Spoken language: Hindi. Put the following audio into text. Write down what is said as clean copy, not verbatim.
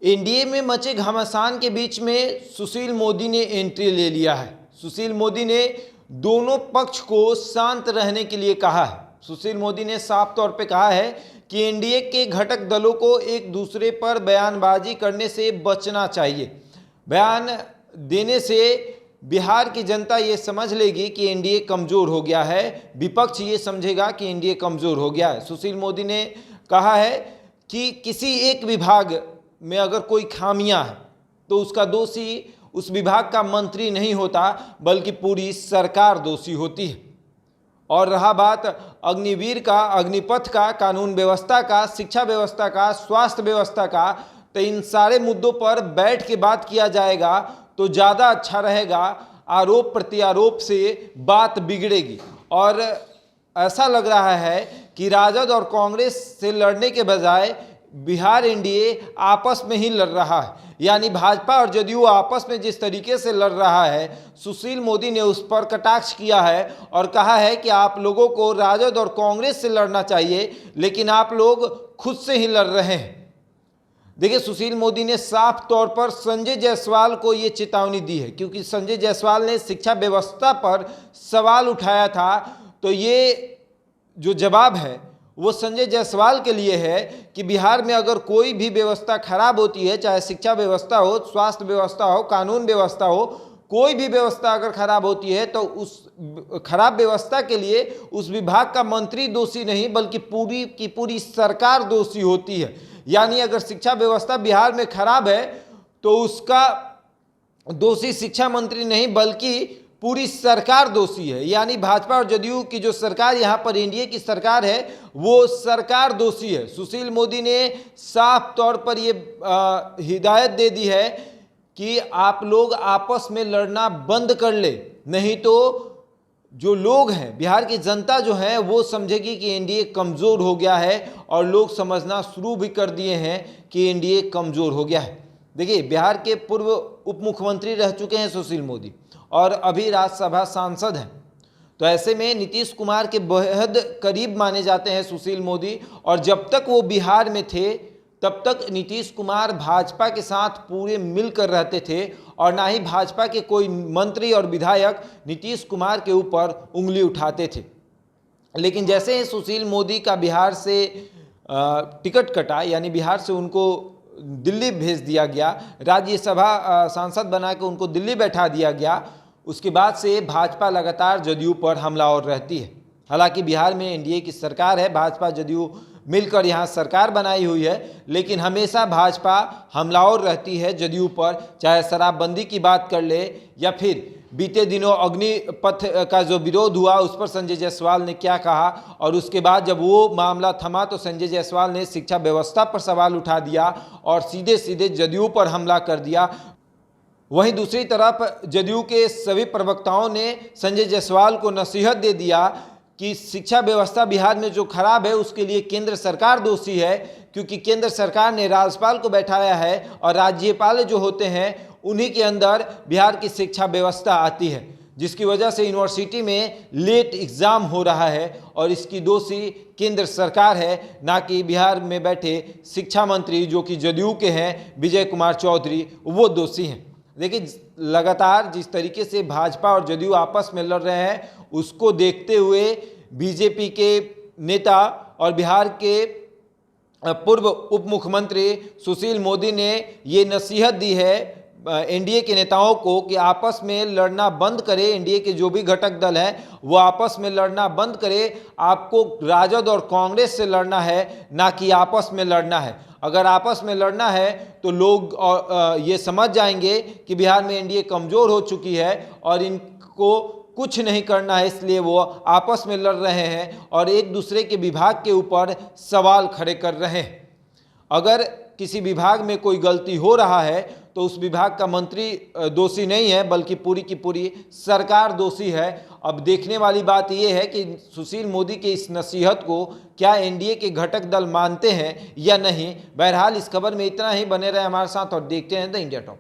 एनडीए में मचे घमासान के बीच में सुशील मोदी ने एंट्री ले लिया है। सुशील मोदी ने दोनों पक्ष को शांत रहने के लिए कहा है। सुशील मोदी ने साफ तौर पे कहा है कि एनडीए के घटक दलों को एक दूसरे पर बयानबाजी करने से बचना चाहिए। बयान देने से बिहार की जनता ये समझ लेगी कि एनडीए कमज़ोर हो गया है, विपक्ष ये समझेगा कि एनडीए कमज़ोर हो गया है। सुशील मोदी ने कहा है कि किसी एक विभाग में अगर कोई खामियां है तो उसका दोषी उस विभाग का मंत्री नहीं होता, बल्कि पूरी सरकार दोषी होती है। और रहा बात अग्निवीर का, अग्निपथ का, कानून व्यवस्था का, शिक्षा व्यवस्था का, स्वास्थ्य व्यवस्था का, तो इन सारे मुद्दों पर बैठ के बात किया जाएगा तो ज़्यादा अच्छा रहेगा। आरोप प्रत्यारोप से बात बिगड़ेगी और ऐसा लग रहा है कि राजद और कांग्रेस से लड़ने के बजाय बिहार एनडीए आपस में ही लड़ रहा है। यानी भाजपा और जदयू आपस में जिस तरीके से लड़ रहा है, सुशील मोदी ने उस पर कटाक्ष किया है और कहा है कि आप लोगों को राजद और कांग्रेस से लड़ना चाहिए, लेकिन आप लोग खुद से ही लड़ रहे हैं। देखिए, सुशील मोदी ने साफ तौर पर संजय जायसवाल को ये चेतावनी दी है, क्योंकि संजय जायसवाल ने शिक्षा व्यवस्था पर सवाल उठाया था। तो ये जो जवाब है वो संजय जायसवाल के लिए है कि बिहार में अगर कोई भी व्यवस्था खराब होती है, चाहे शिक्षा व्यवस्था हो, स्वास्थ्य व्यवस्था हो, कानून व्यवस्था हो, कोई भी व्यवस्था अगर खराब होती है तो उस खराब व्यवस्था के लिए उस विभाग का मंत्री दोषी नहीं, बल्कि पूरी की पूरी सरकार दोषी होती है। यानी अगर शिक्षा व्यवस्था बिहार में खराब है तो उसका दोषी शिक्षा मंत्री नहीं, बल्कि पूरी सरकार दोषी है। यानी भाजपा और जदयू की जो सरकार यहाँ पर एनडीए की सरकार है, वो सरकार दोषी है। सुशील मोदी ने साफ तौर पर ये हिदायत दे दी है कि आप लोग आपस में लड़ना बंद कर ले, नहीं तो जो लोग हैं, बिहार की जनता जो है वो समझेगी कि एनडीए कमज़ोर हो गया है और लोग समझना शुरू भी कर दिए हैं कि एनडीए कमज़ोर हो गया है। देखिए, बिहार के पूर्व उप मुख्यमंत्री रह चुके हैं सुशील मोदी और अभी राज्यसभा सांसद हैं। तो ऐसे में नीतीश कुमार के बेहद करीब माने जाते हैं सुशील मोदी, और जब तक वो बिहार में थे तब तक नीतीश कुमार भाजपा के साथ पूरे मिलकर रहते थे और ना ही भाजपा के कोई मंत्री और विधायक नीतीश कुमार के ऊपर उंगली उठाते थे। लेकिन जैसे ही सुशील मोदी का बिहार से टिकट कटा, यानी बिहार से उनको दिल्ली भेज दिया गया, राज्यसभा सांसद बना के उनको दिल्ली बैठा दिया गया, उसके बाद से भाजपा लगातार जदयू पर हमलावर रहती है। हालांकि बिहार में एनडीए की सरकार है, भाजपा जदयू मिलकर यहाँ सरकार बनाई हुई है, लेकिन हमेशा भाजपा हमलावर रहती है जदयू पर। चाहे शराबबंदी की बात कर ले या फिर बीते दिनों अग्निपथ का जो विरोध हुआ उस पर संजय जायसवाल ने क्या कहा, और उसके बाद जब वो मामला थमा तो संजय जायसवाल ने शिक्षा व्यवस्था पर सवाल उठा दिया और सीधे सीधे जदयू पर हमला कर दिया। वहीं दूसरी तरफ जदयू के सभी प्रवक्ताओं ने संजय जायसवाल को नसीहत दे दिया कि शिक्षा व्यवस्था बिहार में जो खराब है उसके लिए केंद्र सरकार दोषी है, क्योंकि केंद्र सरकार ने राज्यपाल को बैठाया है और राज्यपाल जो होते हैं उन्हीं के अंदर बिहार की शिक्षा व्यवस्था आती है, जिसकी वजह से यूनिवर्सिटी में लेट एग्ज़ाम हो रहा है और इसकी दोषी केंद्र सरकार है, ना कि बिहार में बैठे शिक्षा मंत्री जो कि जदयू के हैं विजय कुमार चौधरी, वो दोषी हैं। देखिए, लगातार जिस तरीके से भाजपा और जदयू आपस में लड़ रहे हैं उसको देखते हुए बीजेपी के नेता और बिहार के पूर्व उप मुख्यमंत्री सुशील मोदी ने ये नसीहत दी है एनडीए के नेताओं को कि आपस में लड़ना बंद करें। एनडीए के जो भी घटक दल हैं वो आपस में लड़ना बंद करें। आपको राजद और कांग्रेस से लड़ना है, ना कि आपस में लड़ना है। अगर आपस में लड़ना है तो लोग ये समझ जाएंगे कि बिहार में एनडीए कमज़ोर हो चुकी है और इनको कुछ नहीं करना है, इसलिए वो आपस में लड़ रहे हैं और एक दूसरे के विभाग के ऊपर सवाल खड़े कर रहे हैं। अगर किसी विभाग में कोई गलती हो रहा है तो उस विभाग का मंत्री दोषी नहीं है, बल्कि पूरी की पूरी सरकार दोषी है। अब देखने वाली बात यह है कि सुशील मोदी के इस नसीहत को क्या एनडीए के घटक दल मानते हैं या नहीं। बहरहाल इस खबर में इतना ही। बने रहे हमारे साथ और देखते हैं द इंडिया टॉप।